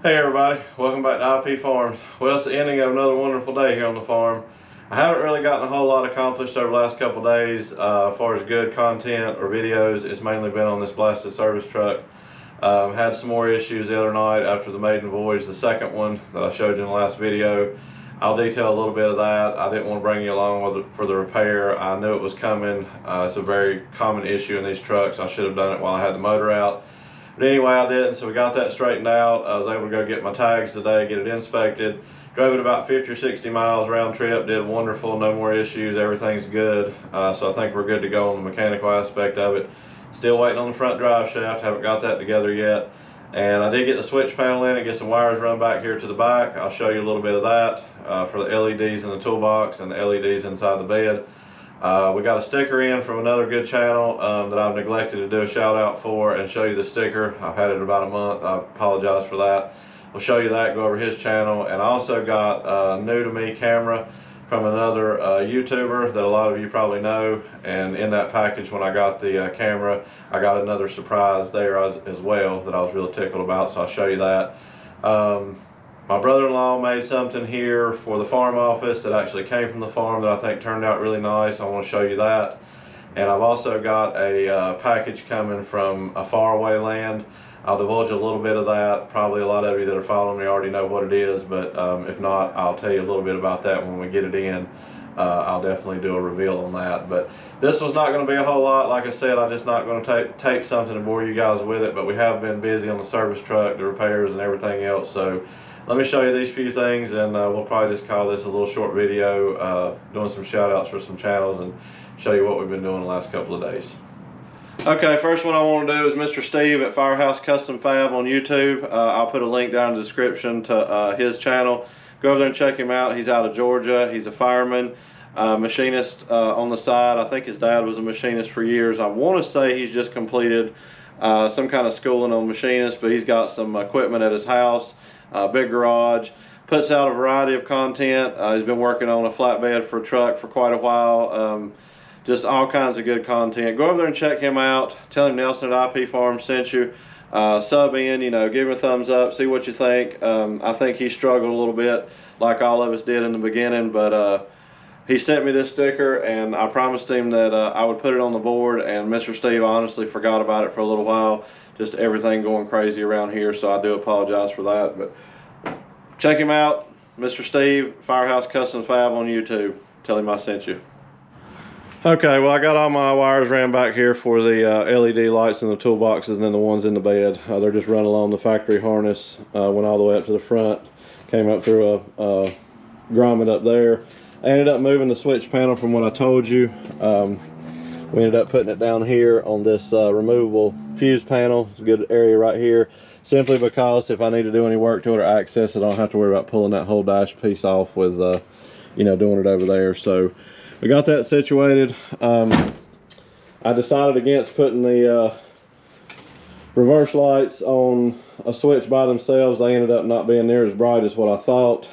Hey everybody, welcome back to IP Farm. Well, it's the ending of another wonderful day here on the farm. I haven't really gotten a whole lot accomplished over the last couple days as far as good content or videos. It's mainly been on this blasted service truck. Had some more issues the other night after the maiden voyage, the second one that I showed you in the last video. I'll detail a little bit of that. I didn't want to bring you along with it for the repair. I knew it was coming. It's a very common issue in these trucks. I should have done it while I had the motor out. But anyway, I didn't, so we got that straightened out. I was able to go get my tags today, get it inspected. Drove it about 50 or 60 miles round trip, did wonderful, no more issues, everything's good. So I think we're good to go on the mechanical aspect of it. Still waiting on the front drive shaft, haven't got that together yet. And I did get the switch panel in and get some wires run back here to the back. I'll show you a little bit of that for the LEDs in the toolbox and the LEDs inside the bed. We got a sticker in from another good channel that I've neglected to do a shout out for and show you the sticker. I've had it about a month. I apologize for that. We'll show you that, go over his channel. And I also got a new to me camera from another YouTuber that a lot of you probably know. And in that package when I got the camera, I got another surprise there as well that I was really tickled about, so I'll show you that. My brother-in-law made something here for the farm office that actually came from the farm that I think turned out really nice. I want to show you that. And I've also got a package coming from a faraway land. I'll divulge a little bit of that. Probably a lot of you that are following me already know what it is, but if not, I'll tell you a little bit about that when we get it in. I'll definitely do a reveal on that. But this was not going to be a whole lot. Like I said, I'm just not going to tape something to bore you guys with it, but we have been busy on the service truck, the repairs and everything else. So let me show you these few things, and we'll probably just call this a little short video doing some shout outs for some channels and show you what we've been doing the last couple of days. Okay, first one I want to do is Mr. Steve at Firehouse Custom Fab on YouTube. I'll put a link down in the description to his channel. Go over there and check him out. He's out of Georgia. He's a fireman, machinist on the side. I think his dad was a machinist for years. I want to say he's just completed some kind of schooling on machinist, but he's got some equipment at his house. Big garage, puts out a variety of content. He's been working on a flatbed for a truck for quite a while. Just all kinds of good content. Go over there and check him out. Tell him Nelson at IP Farm sent you. Sub in, you know, give him a thumbs up, see what you think. I think he struggled a little bit like all of us did in the beginning, but he sent me this sticker and I promised him that I would put it on the board, and Mr. Steve honestly forgot about it for a little while. Just everything going crazy around here, so I do apologize for that. But check him out, Mr. Steve, Firehouse Custom Fab on YouTube. Tell him I sent you. Okay, well, I got all my wires ran back here for the LED lights in the toolboxes and then the ones in the bed. They're just run along the factory harness, went all the way up to the front, came up through a grommet up there. I ended up moving the switch panel from what I told you. We ended up putting it down here on this removable fuse panel. It's a good area right here, simply because if I need to do any work to it or access it, I don't have to worry about pulling that whole dash piece off with, you know, doing it over there. So we got that situated. I decided against putting the reverse lights on a switch by themselves. They ended up not being near as bright as what I thought.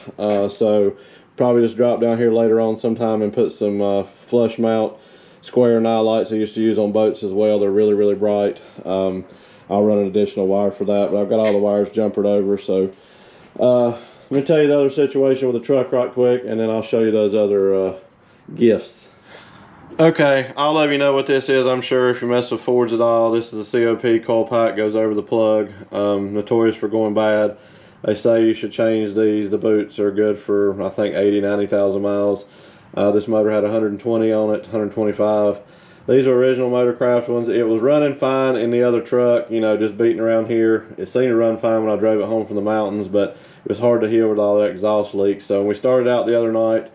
So probably just drop down here later on sometime and put some flush mount square Nye lights I used to use on boats as well. They're really, really bright. I'll run an additional wire for that, but I've got all the wires jumpered over. So let me tell you the other situation with the truck right quick, and then I'll show you those other gifts. Okay, all of you know what this is, I'm sure, if you mess with Fords at all. This is a COP coil pack, goes over the plug. Notorious for going bad. They say you should change these. The boots are good for, I think, 80,000-90,000 miles. This motor had 120 on it, 125. These are original Motorcraft ones. It was running fine in the other truck, you know, just beating around here. It seemed to run fine when I drove it home from the mountains, but it was hard to heal with all the exhaust leaks. So we started out the other night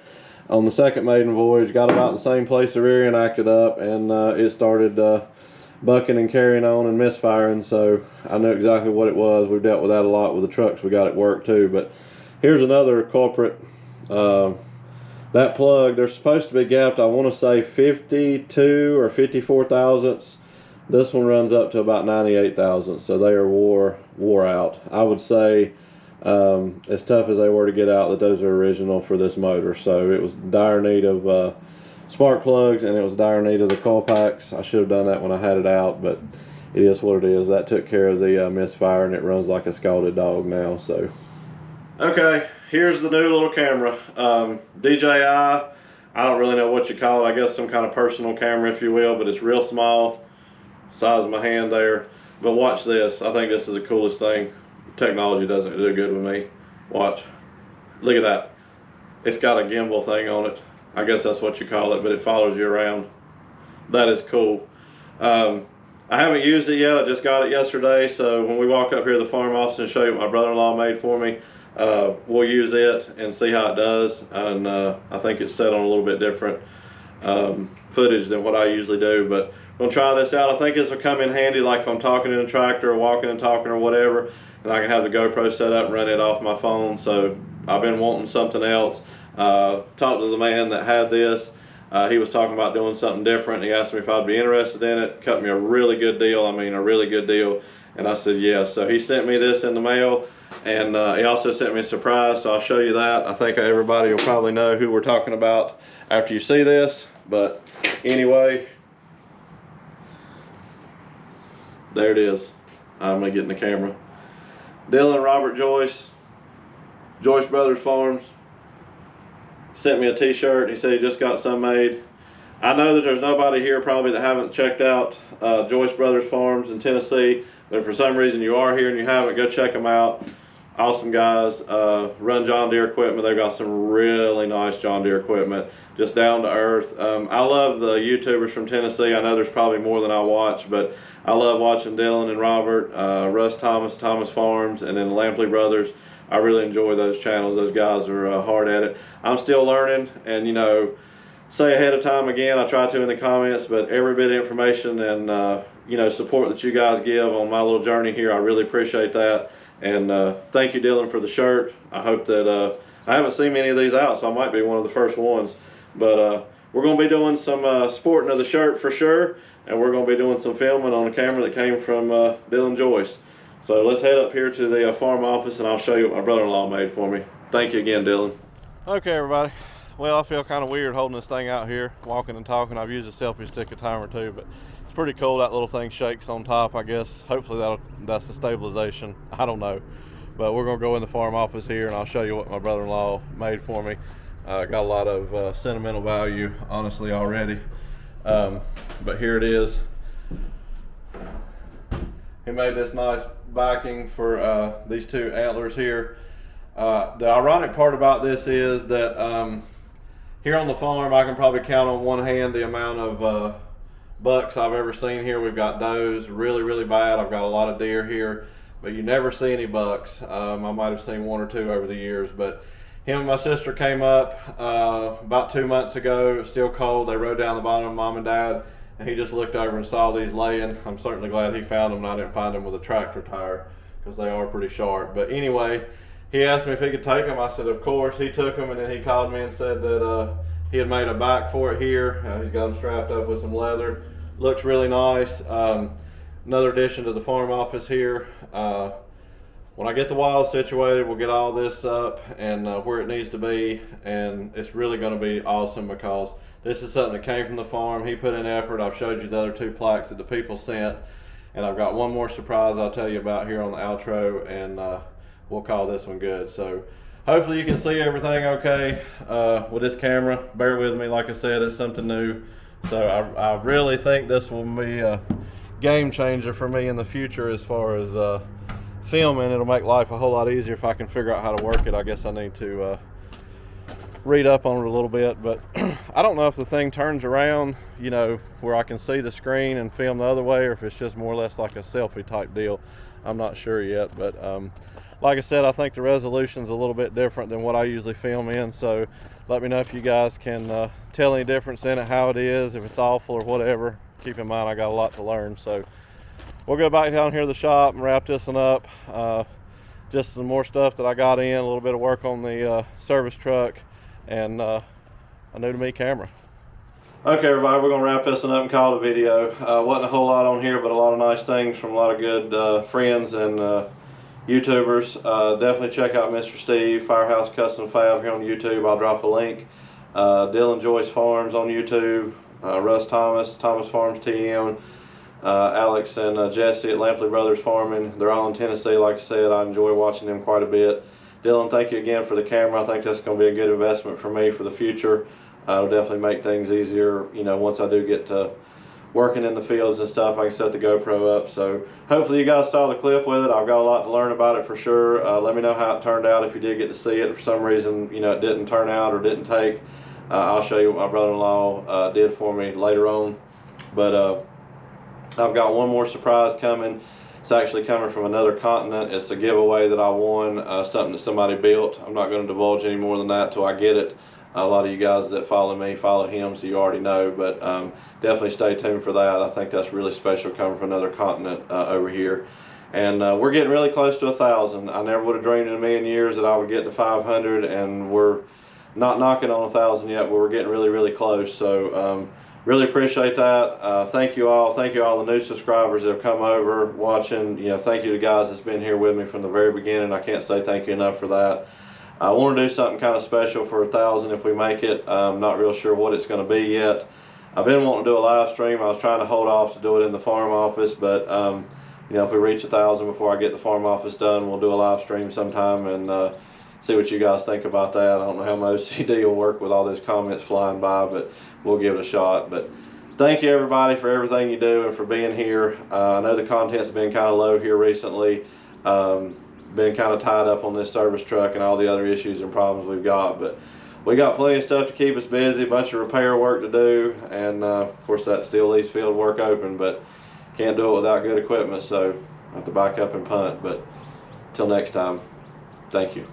on the second maiden voyage, got about the same place the rear end acted up, and it started bucking and carrying on and misfiring. So I knew exactly what it was. We've dealt with that a lot with the trucks we got at work too. But here's another culprit. That plug, they're supposed to be gapped, I want to say 52 or 54 thousandths. This one runs up to about 98 thousandths, so they are wore out. I would say, as tough as they were to get out, that those are original for this motor. So it was dire need of spark plugs, and it was dire need of the coil packs. I should have done that when I had it out, but it is what it is. That took care of the misfire, and it runs like a scalded dog now. So, okay, here's the new little camera. DJI, I don't really know what you call it. I guess some kind of personal camera, if you will, but it's real small, size of my hand there. But watch this. I think this is the coolest thing. Technology doesn't do good with me. Watch. Look at that. It's got a gimbal thing on it. I guess that's what you call it, but it follows you around. That is cool. I haven't used it yet. I just got it yesterday, so when we walk up here to the farm office and show you what my brother-in-law made for me, we'll use it and see how it does. And I think it's set on a little bit different footage than what I usually do, but I'm gonna try this out. I think this will come in handy, like if I'm talking in a tractor or walking and talking or whatever, and I can have the GoPro set up and run it off my phone. So I've been wanting something else. Talked to the man that had this. He was talking about doing something different. He asked me if I'd be interested in it. Cut me a really good deal. I mean, a really good deal. And I said yes. So he sent me this in the mail, and he also sent me a surprise. So I'll show you that. I think everybody will probably know who we're talking about after you see this. But anyway, there it is. I'm gonna get in the camera. Dylan, Robert, Joyce Brothers Farms sent me a t-shirt. He said he just got some made. I know that there's nobody here probably that haven't checked out Joyce Brothers Farms in Tennessee, but if for some reason you are here and you haven't, go check them out. Awesome guys. Run John Deere equipment. They've got some really nice John Deere equipment, just down to earth. I love the YouTubers from Tennessee. I know there's probably more than I watch, but I love watching Dylan and Robert, Russ Thomas Farms, and then the Lampley brothers. I really enjoy those channels. Those guys are hard at it. I'm still learning, and you know, say ahead of time again, I try to in the comments, but every bit of information and you know, support that you guys give on my little journey here, I really appreciate that. And thank you, Dylan, for the shirt. I hope that I haven't seen many of these out, so I might be one of the first ones. But we're going to be doing some sporting of the shirt for sure, and we're going to be doing some filming on a camera that came from Dylan Joyce. So let's head up here to the farm office, and I'll show you what my brother-in-law made for me. Thank you again, Dylan. Okay, everybody. Well, I feel kind of weird holding this thing out here, walking and talking. I've used a selfie stick a time or two, but it's pretty cool. That little thing shakes on top, I guess. Hopefully that's the stabilization. I don't know. But we're going to go in the farm office here, and I'll show you what my brother-in-law made for me. Got a lot of sentimental value, honestly, already. But here it is. He made this nice backing for these two antlers here. The ironic part about this is that here on the farm, I can probably count on one hand the amount of bucks I've ever seen here. We've got does really, really bad. I've got a lot of deer here, but you never see any bucks. I might have seen one or two over the years, but him and my sister came up about 2 months ago. It was still cold. They rode down the bottom of Mom and Dad, and he just looked over and saw these laying. I'm certainly glad he found them and I didn't find them with a tractor tire, because they are pretty sharp. But anyway, he asked me if he could take them. I said, of course. He took them, and then he called me and said that he had made a back for it here. He's got them strapped up with some leather. Looks really nice. Another addition to the farm office here. When I get the walls situated, we'll get all this up and where it needs to be, and it's really going to be awesome because this is something that came from the farm. He put in effort. I've showed you the other two plaques that the people sent, and I've got one more surprise I'll tell you about here on the outro, and we'll call this one good. So hopefully you can see everything okay with this camera. Bear with me. Like I said, it's something new, so I really think this will be a game changer for me in the future as far as filming. It'll make life a whole lot easier if I can figure out how to work it. I guess I need to read up on it a little bit, but I don't know if the thing turns around, you know, where I can see the screen and film the other way, or if it's just more or less like a selfie type deal. I'm not sure yet, but like I said, I think the resolution's a little bit different than what I usually film in, so let me know if you guys can tell any difference in it, how it is, if it's awful or whatever. Keep in mind I got a lot to learn, so we'll go back down here to the shop and wrap this one up. Just some more stuff that I got in, a little bit of work on the service truck, and a new to me camera. Okay, everybody, we're gonna wrap this one up and call it a video. Wasn't a whole lot on here, but a lot of nice things from a lot of good friends and YouTubers. Definitely check out Mr. Steve, Firehouse Custom Fab here on YouTube. I'll drop a link. Dylan Joyce Farms on YouTube. Russ Thomas Farms TM. Alex and Jesse at Lampley Brothers Farming. They're all in Tennessee. Like I said, I enjoy watching them quite a bit. Dylan, thank you again for the camera. I think that's going to be a good investment for me for the future. It'll definitely make things easier, you know, once I do get to working in the fields and stuff. I can set the GoPro up. So hopefully you guys saw the clip with it. I've got a lot to learn about it for sure. Let me know how it turned out if you did get to see it. For some reason, you know, it didn't turn out or didn't take. I'll show you what my brother-in-law did for me later on. But I've got one more surprise coming. It's actually coming from another continent. It's a giveaway that I won, something that somebody built. I'm not going to divulge any more than that till I get it. A lot of you guys that follow me follow him, so you already know, but definitely stay tuned for that. I think that's really special coming from another continent over here. And we're getting really close to 1,000. I never would have dreamed in a million years that I would get to 500, and we're not knocking on 1,000 yet, but we're getting really, really close. So really appreciate that. Thank you all. Thank you all the new subscribers that have come over watching. You know, thank you to guys that's been here with me from the very beginning. I can't say thank you enough for that. I want to do something kind of special for 1,000 if we make it. I'm not real sure what it's going to be yet. I've been wanting to do a live stream. I was trying to hold off to do it in the farm office, but you know, if we reach 1,000 before I get the farm office done, we'll do a live stream sometime and see what you guys think about that. I don't know how my OCD will work with all those comments flying by, but we'll give it a shot. But thank you everybody for everything you do and for being here. I know the content's been kind of low here recently. Been kind of tied up on this service truck and all the other issues and problems we've got, but we got plenty of stuff to keep us busy, a bunch of repair work to do, and of course that still leaves field work open, but can't do it without good equipment, so I have to back up and punt. But till next time, thank you.